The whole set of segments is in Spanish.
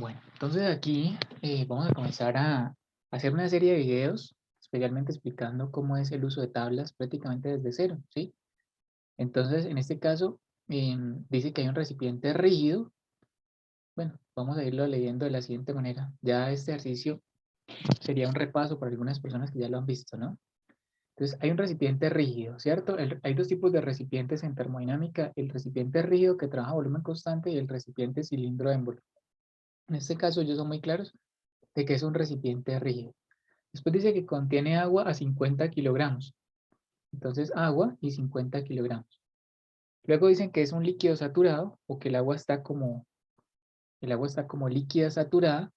Bueno, entonces aquí vamos a comenzar a hacer una serie de videos, especialmente explicando cómo es el uso de tablas prácticamente desde cero, ¿sí? Entonces, en este caso, dice que hay un recipiente rígido. Bueno, vamos a irlo leyendo de la siguiente manera. Ya este ejercicio sería un repaso para algunas personas que ya lo han visto, ¿no? Entonces, hay un recipiente rígido, ¿cierto? Hay dos tipos de recipientes en termodinámica: el recipiente rígido que trabaja a volumen constante y el recipiente cilindro émbolo. En este caso, ellos son muy claros de que es un recipiente rígido. Después dice que contiene agua a 50 kilogramos. Entonces, agua y 50 kilogramos. Luego dicen que es un líquido saturado o que el agua está como líquida saturada.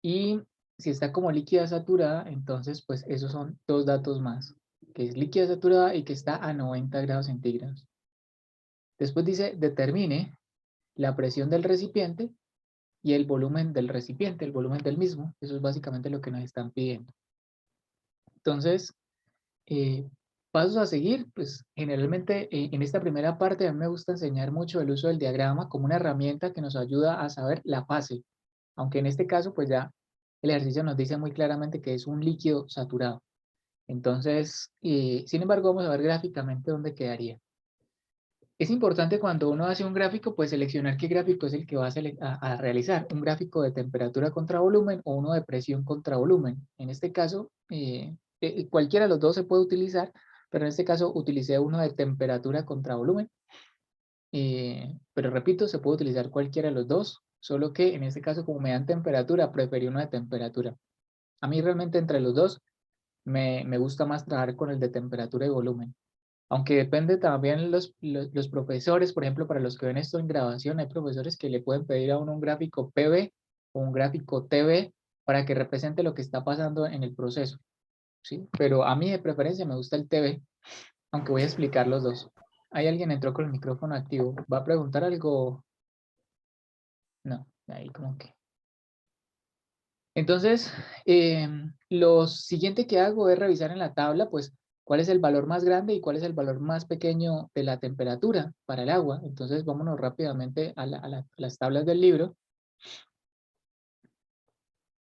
Y si está como líquida saturada, entonces pues esos son dos datos más, que es líquida saturada y que está a 90 grados centígrados. Después dice, determine la presión del recipiente y el volumen del recipiente, el volumen del mismo. Eso es básicamente lo que nos están pidiendo. Entonces, Eh, pasos a seguir, pues generalmente en esta primera parte a mí me gusta enseñar mucho el uso del diagrama como una herramienta que nos ayuda a saber la fase, aunque en este caso pues ya el ejercicio nos dice muy claramente que es un líquido saturado. Entonces, sin embargo, vamos a ver gráficamente dónde quedaría. Es importante cuando uno hace un gráfico, pues seleccionar qué gráfico es el que va a realizar, un gráfico de temperatura contra volumen o uno de presión contra volumen. En este caso, cualquiera de los dos se puede utilizar, pero en este caso utilicé uno de temperatura contra volumen. Pero repito, se puede utilizar cualquiera de los dos, solo que en este caso, como me dan temperatura, preferí uno de temperatura. A mí realmente entre los dos me gusta más trabajar con el de temperatura y volumen. Aunque depende también los profesores, por ejemplo, para los que ven esto en grabación, hay profesores que le pueden pedir a uno un gráfico PV o un gráfico TV para que represente lo que está pasando en el proceso, ¿sí? Pero a mí de preferencia me gusta el TV, aunque voy a explicar los dos. ¿Hay alguien entró con el micrófono activo? ¿Va a preguntar algo? No, ahí como que. Entonces, lo siguiente que hago es revisar en la tabla, pues, cuál es el valor más grande y cuál es el valor más pequeño de la temperatura para el agua. Entonces, vámonos rápidamente a las tablas del libro.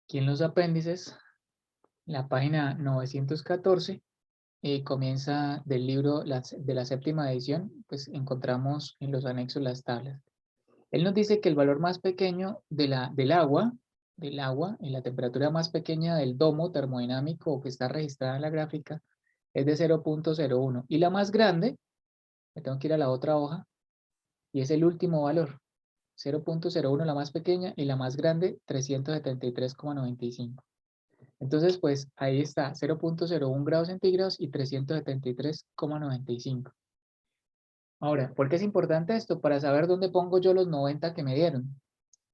Aquí en los apéndices, la página 914, comienza del libro de la séptima edición, pues encontramos en los anexos las tablas. Él nos dice que el valor más pequeño del agua, en la temperatura más pequeña del domo termodinámico que está registrada en la gráfica, es de 0.01. Y la más grande, me tengo que ir a la otra hoja, y es el último valor, 0.01 la más pequeña y la más grande 373,95. Entonces, pues ahí está, 0.01 grados centígrados y 373,95. Ahora, ¿por qué es importante esto? Para saber dónde pongo yo los 90 que me dieron.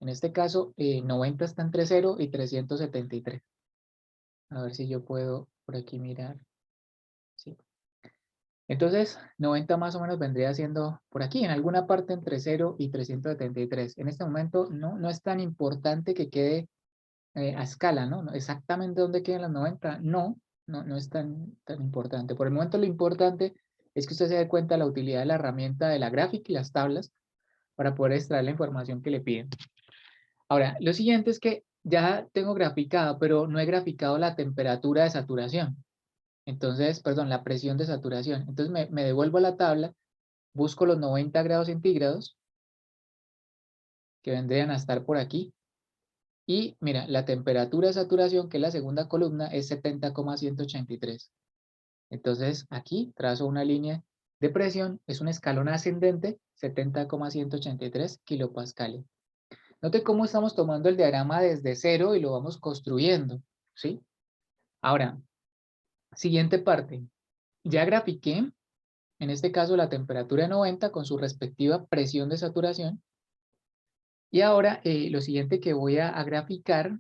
En este caso, 90 está entre 0 y 373. A ver si yo puedo por aquí mirar. Sí. Entonces, 90 más o menos vendría siendo por aquí, en alguna parte entre 0 y 373. En este momento no es tan importante que quede a escala, ¿no? Exactamente dónde quedan los 90, no es tan importante. Por el momento lo importante es que usted se dé cuenta de la utilidad de la herramienta de la gráfica y las tablas para poder extraer la información que le piden. Ahora, lo siguiente es que ya tengo graficado, pero no he graficado la temperatura de saturación. Entonces, perdón, la presión de saturación. Entonces me devuelvo a la tabla, busco los 90 grados centígrados, que vendrían a estar por aquí. Y mira, la temperatura de saturación, que es la segunda columna, es 70,183. Entonces, aquí trazo una línea de presión, es un escalón ascendente, 70,183 kilopascales. Note cómo estamos tomando el diagrama desde cero y lo vamos construyendo, ¿sí? Ahora, siguiente parte. Ya grafiqué, en este caso, la temperatura de 90 con su respectiva presión de saturación. Y ahora lo siguiente que voy a graficar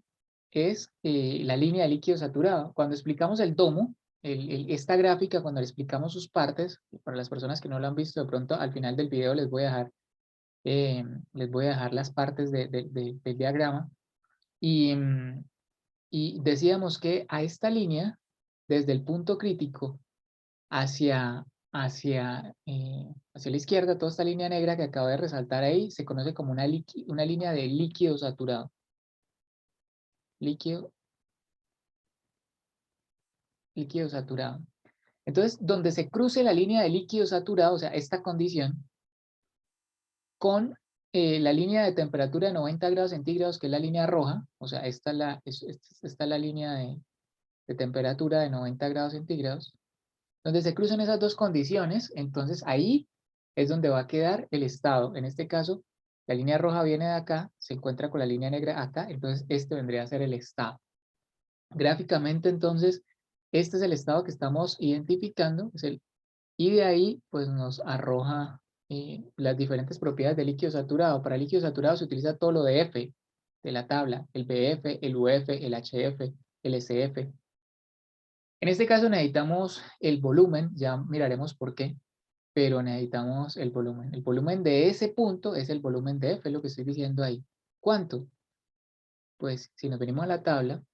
es la línea de líquido saturado. Cuando explicamos el domo, esta gráfica, cuando le explicamos sus partes, para las personas que no lo han visto, de pronto al final del video les voy a dejar las partes del diagrama. Y, y decíamos que a esta línea, desde el punto crítico hacia hacia la izquierda, toda esta línea negra que acabo de resaltar ahí, se conoce como una línea de líquido saturado. Líquido saturado. Entonces, donde se cruce la línea de líquido saturado, o sea, esta condición, con la línea de temperatura de 90 grados centígrados, que es la línea roja, o sea, esta es la línea de temperatura de 90 grados centígrados, donde se cruzan esas dos condiciones, entonces ahí es donde va a quedar el estado. En este caso, la línea roja viene de acá, se encuentra con la línea negra acá, entonces este vendría a ser el estado. Gráficamente, entonces, este es el estado que estamos identificando, y de ahí pues nos arroja las diferentes propiedades del líquido saturado. Para el líquido saturado se utiliza todo lo de F de la tabla, el BF, el UF, el HF, el SF. En este caso necesitamos el volumen, ya miraremos por qué, pero necesitamos el volumen. El volumen de ese punto es el volumen de F, es lo que estoy diciendo ahí. ¿Cuánto? Pues si nos venimos a la tabla,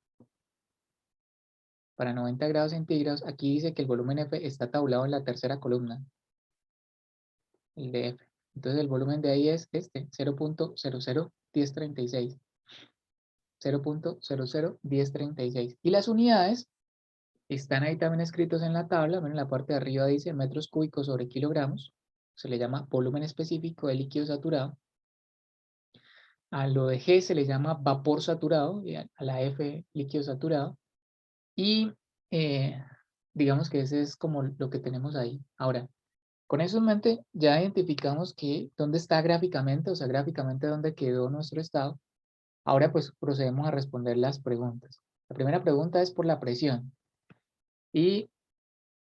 para 90 grados centígrados, aquí dice que el volumen F está tabulado en la tercera columna, el de F. Entonces el volumen de ahí es este, 0.001036. 0.001036. Y las unidades están ahí también escritos en la tabla. Bueno, en la parte de arriba dice metros cúbicos sobre kilogramos. Se le llama volumen específico de líquido saturado. A lo de G se le llama vapor saturado, y a la F líquido saturado. Y digamos que ese es como lo que tenemos ahí. Ahora, con eso en mente ya identificamos que dónde está gráficamente, o sea, gráficamente dónde quedó nuestro estado. Ahora pues procedemos a responder las preguntas. La primera pregunta es por la presión. Y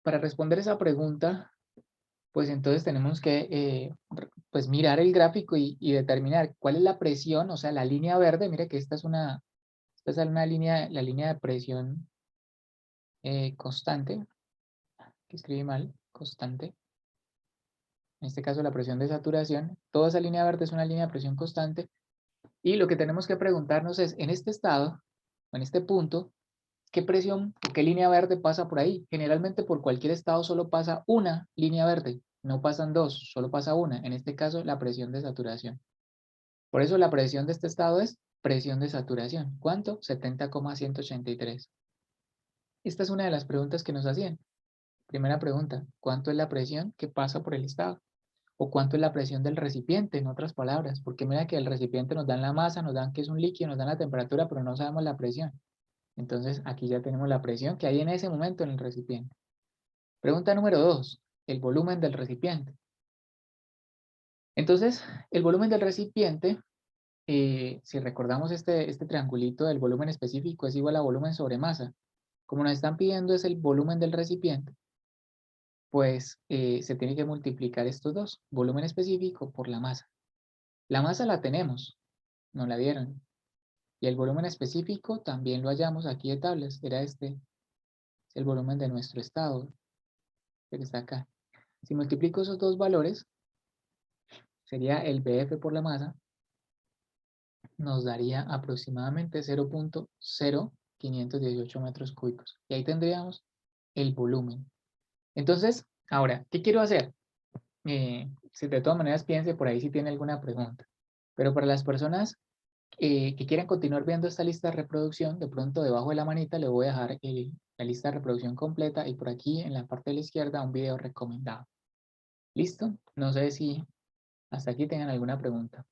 para responder esa pregunta, pues entonces tenemos que pues mirar el gráfico y determinar cuál es la presión, o sea, la línea verde. Mire que esta es una línea, la línea de presión constante, que escribí mal, constante. En este caso la presión de saturación. Toda esa línea verde es una línea de presión constante. Y lo que tenemos que preguntarnos es, en este estado, en este punto, ¿qué presión o qué línea verde pasa por ahí? Generalmente por cualquier estado solo pasa una línea verde, no pasan dos, solo pasa una. En este caso, la presión de saturación. Por eso la presión de este estado es presión de saturación. ¿Cuánto? 70,183. Esta es una de las preguntas que nos hacían. Primera pregunta, ¿cuánto es la presión que pasa por el estado? ¿O cuánto es la presión del recipiente, en otras palabras? Porque mira que el recipiente nos dan la masa, nos dan que es un líquido, nos dan la temperatura, pero no sabemos la presión. Entonces aquí ya tenemos la presión que hay en ese momento en el recipiente. Pregunta número 2, el volumen del recipiente. Entonces, el volumen del recipiente, si recordamos este triangulito del volumen específico es igual a volumen sobre masa. Como nos están pidiendo es el volumen del recipiente, pues se tiene que multiplicar estos dos, volumen específico por la masa. La masa la tenemos, nos la dieron. Y el volumen específico también lo hallamos aquí de tablas, era este, es el volumen de nuestro estado, que está acá. Si multiplico esos dos valores, sería el BF por la masa, nos daría aproximadamente 0.0518 metros cúbicos. Y ahí tendríamos el volumen. Entonces, ahora, ¿qué quiero hacer? Si de todas maneras piense por ahí si tiene alguna pregunta. Pero para las personas que quieran continuar viendo esta lista de reproducción, de pronto debajo de la manita le voy a dejar la lista de reproducción completa y por aquí en la parte de la izquierda un video recomendado. ¿Listo? No sé si hasta aquí tengan alguna pregunta.